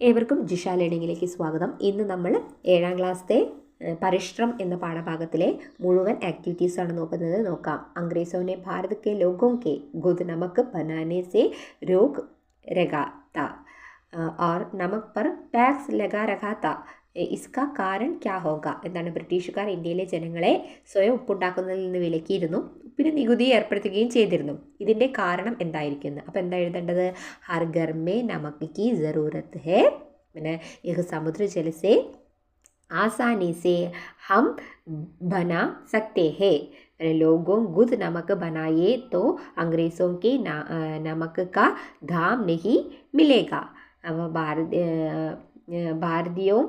ഏവർക്കും ജിഷ ലേണിംഗിലേക്ക് സ്വാഗതം. ഇന്ന് നമ്മൾ 7ാം ക്ലാസ്സിലെ പരിശ്രം എന്ന പാഠഭാഗത്തിലെ മുഴുവൻ ആക്ടിവിറ്റീസാണ് നോക്കാം. അംഗ്രേസോനെ ഭാരത് കെ ലോഗോं के गुद नमक बनाने से रोक लगा था और नमक पर टैक्स लगा रखा था. ഇസ്കാ കാരൺ ക്യാ ഹോഗ എന്താണ്? ബ്രിട്ടീഷുകാർ ഇന്ത്യയിലെ ജനങ്ങളെ സ്വയം ഉപ്പുണ്ടാക്കുന്നതിൽ നിന്ന് വിലക്കിയിരുന്നു, ഉപ്പിന് നികുതി ഏർപ്പെടുത്തുകയും ചെയ്തിരുന്നു. ഇതിൻ്റെ കാരണം എന്തായിരിക്കുന്നു? അപ്പോൾ എന്താ എഴുതേണ്ടത്? ഹർ ഘർ മേ നമക് കി ജറൂരത്ത് ഹേ, പിന്നെ യഹ് സമുദ്ര ജൽ സേ आसानी से हम बना सकते हैं. लोगों गुद नमक बनाए तो अंग्रेज़ों के नमक का दाम नहीं मिलेगा. अब भारतीयों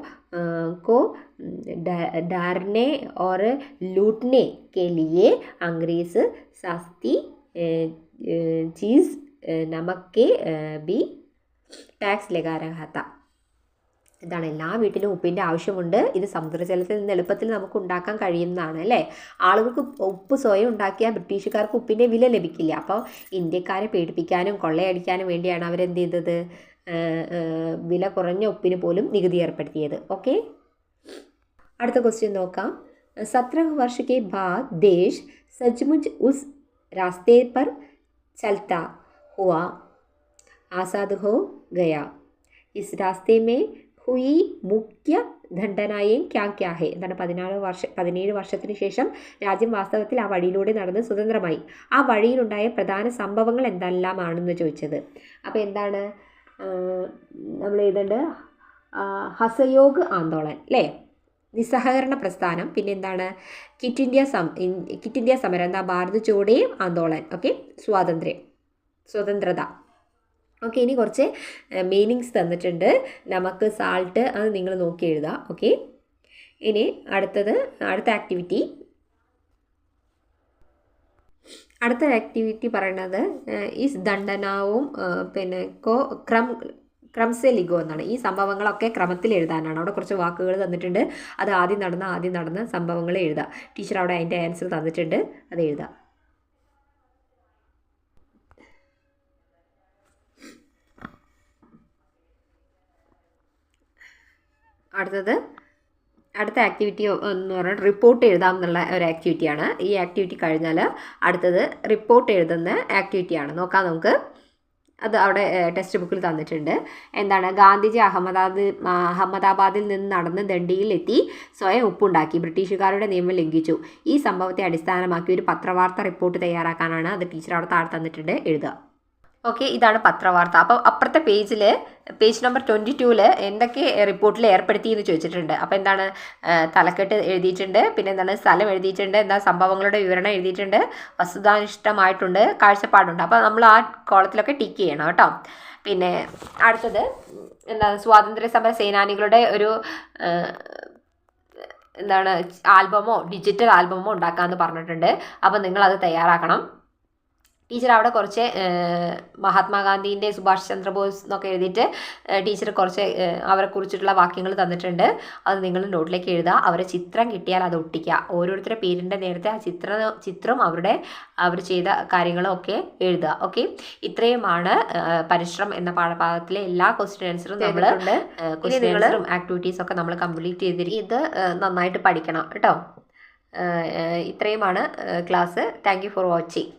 को डरने और लूटने के लिए अंग्रेज़ सस्ती चीज़ नमक के भी टैक्स लगा रहा था. ഇതാണ്, എല്ലാ വീട്ടിലും ഉപ്പിൻ്റെ ആവശ്യമുണ്ട്. ഇത് സമുദ്രജലത്തിൽ നിന്ന് എളുപ്പത്തിൽ നമുക്ക് ഉണ്ടാക്കാൻ കഴിയുന്നതാണ് അല്ലേ. ആളുകൾക്ക് ഉപ്പ് സ്വയം ഉണ്ടാക്കിയാൽ ബ്രിട്ടീഷുകാർക്ക് ഉപ്പിൻ്റെ വില ലഭിക്കില്ല. അപ്പോൾ ഇന്ത്യക്കാരെ പേടിപ്പിക്കാനും കൊള്ളയടിക്കാനും വേണ്ടിയാണ് അവരെന്ത് ചെയ്തത്? വില കുറഞ്ഞ ഉപ്പിന് പോലും നികുതി ഏർപ്പെടുത്തിയത്. ഓക്കെ, അടുത്ത ക്വസ്റ്റ്യൻ നോക്കാം. 17 വർഷ के बाद देश सचमुच उस रास्ते पर चलता हुआ आज़ाद हो गया. इस रास्ते में हुई മുഖ്യ ഖണ്ഡനായും ക്യാ ഹേ എന്താണ്? 17 വർഷത്തിന് ശേഷം രാജ്യം വാസ്തവത്തിൽ ആ വഴിയിലൂടെ നടന്ന് സ്വതന്ത്രമായി. ആ വഴിയിലുണ്ടായ പ്രധാന സംഭവങ്ങൾ എന്തെല്ലാമാണെന്ന് ചോദിച്ചത്. അപ്പോൾ എന്താണ് നമ്മൾ എഴുതേണ്ടത്? ഹസയോഗ് ആന്തോളൻ അല്ലേ, നിസ്സഹകരണ പ്രസ്ഥാനം. പിന്നെ എന്താണ്? കിറ്റ് ഇന്ത്യ സമരം, എന്താ? ഭാരത് ചോഡോ ആന്തോളൻ. ഓക്കെ, സ്വതന്ത്രത. ഓക്കെ, ഇനി കുറച്ച് മീനിങ്സ് തന്നിട്ടുണ്ട്. നമുക്ക് സാൾട്ട് അത് നിങ്ങൾ നോക്കി എഴുതുക. ഓക്കെ, ഇനി അടുത്ത ആക്ടിവിറ്റി പറയുന്നത് ഈസ് ദണ്ഡനാവും പിന്നെ ക്രംസെ ലിഗോ എന്നാണ്. ഈ സംഭവങ്ങളൊക്കെ ക്രമത്തിൽ എഴുതാനാണ്. അവിടെ കുറച്ച് വാക്കുകൾ തന്നിട്ടുണ്ട്. അത് ആദ്യം നടന്ന സംഭവങ്ങൾ എഴുതുക. ടീച്ചർ അവിടെ അതിൻ്റെ ആൻസർ തന്നിട്ടുണ്ട്, അത് എഴുതുക. അടുത്ത ആക്ടിവിറ്റി എന്ന് പറഞ്ഞാൽ റിപ്പോർട്ട് എഴുതാം എന്നുള്ള ഒരു ആക്ടിവിറ്റിയാണ്. ഈ ആക്ടിവിറ്റി കഴിഞ്ഞാൽ അടുത്തത് റിപ്പോർട്ട് എഴുതുന്ന ആക്ടിവിറ്റിയാണ്. നോക്കാം നമുക്ക്. അത് അവിടെ ടെക്സ്റ്റ് ബുക്കിൽ തന്നിട്ടുണ്ട്. എന്താണ്? ഗാന്ധിജി അഹമ്മദാബാദിൽ നിന്ന് നടന്ന് ദണ്ഡിയിലെത്തി സ്വയം ഉപ്പുണ്ടാക്കി, ബ്രിട്ടീഷുകാരുടെ നിയമം ലംഘിച്ചു. ഈ സംഭവത്തെ അടിസ്ഥാനമാക്കി ഒരു പത്രവാർത്ത റിപ്പോർട്ട് തയ്യാറാക്കാനാണ്. അത് ടീച്ചർ അവിടെ താഴെ തന്നിട്ടുണ്ട്, എഴുതുക. ഓക്കെ, ഇതാണ് പത്രവാർത്ത. അപ്പോൾ അപ്പുറത്തെ പേജ് നമ്പർ 22 എന്തൊക്കെ റിപ്പോർട്ടിൽ ഏർപ്പെടുത്തി എന്ന് ചോദിച്ചിട്ടുണ്ട്. അപ്പോൾ എന്താണ്? തലക്കെട്ട് എഴുതിയിട്ടുണ്ട്, പിന്നെ എന്താണ്? സ്ഥലം എഴുതിയിട്ടുണ്ട്, എന്താ? സംഭവങ്ങളുടെ വിവരണം എഴുതിയിട്ടുണ്ട്, വസ്തുതാനിഷ്ഠമായിട്ടുണ്ട്, കാഴ്ചപ്പാടുണ്ട്. അപ്പോൾ നമ്മൾ ആ കോളത്തിലൊക്കെ ടിക്ക് ചെയ്യണം കേട്ടോ. പിന്നെ അടുത്തത് എന്താണ്? സ്വാതന്ത്ര്യ സമര സേനാനികളുടെ ഒരു എന്താണ് ഡിജിറ്റൽ ആൽബമോ ഉണ്ടാക്കാമെന്ന് പറഞ്ഞിട്ടുണ്ട്. അപ്പോൾ നിങ്ങളത് തയ്യാറാക്കണം. ടീച്ചർ അവിടെ കുറച്ച് മഹാത്മാഗാന്ധിൻ്റെ, സുഭാഷ് ചന്ദ്രബോസ് എന്നൊക്കെ എഴുതിയിട്ട് ടീച്ചർ കുറച്ച് അവരെ കുറിച്ചിട്ടുള്ള വാക്യങ്ങൾ തന്നിട്ടുണ്ട്. അത് നിങ്ങൾ നോട്ടിലേക്ക് എഴുതുക. അവരെ ചിത്രം കിട്ടിയാൽ അത് ഒട്ടിക്കുക. ഓരോരുത്തരുടെ പേരിൻ്റെ നേരത്തെ ആ ചിത്രം അവർ ചെയ്ത കാര്യങ്ങളും ഒക്കെ എഴുതുക. ഓക്കെ, ഇത്രയുമാണ് പരിശ്രം എന്ന പാഠഭാഗത്തിലെ എല്ലാ ക്വസ്റ്റ്യൻ ആൻസറും ആക്ടിവിറ്റീസും ഒക്കെ നമ്മൾ കംപ്ലീറ്റ് ചെയ്തിരിക്കും. ഇത് നന്നായിട്ട് പഠിക്കണം കേട്ടോ. ഇത്രയുമാണ് class. Thank you for watching.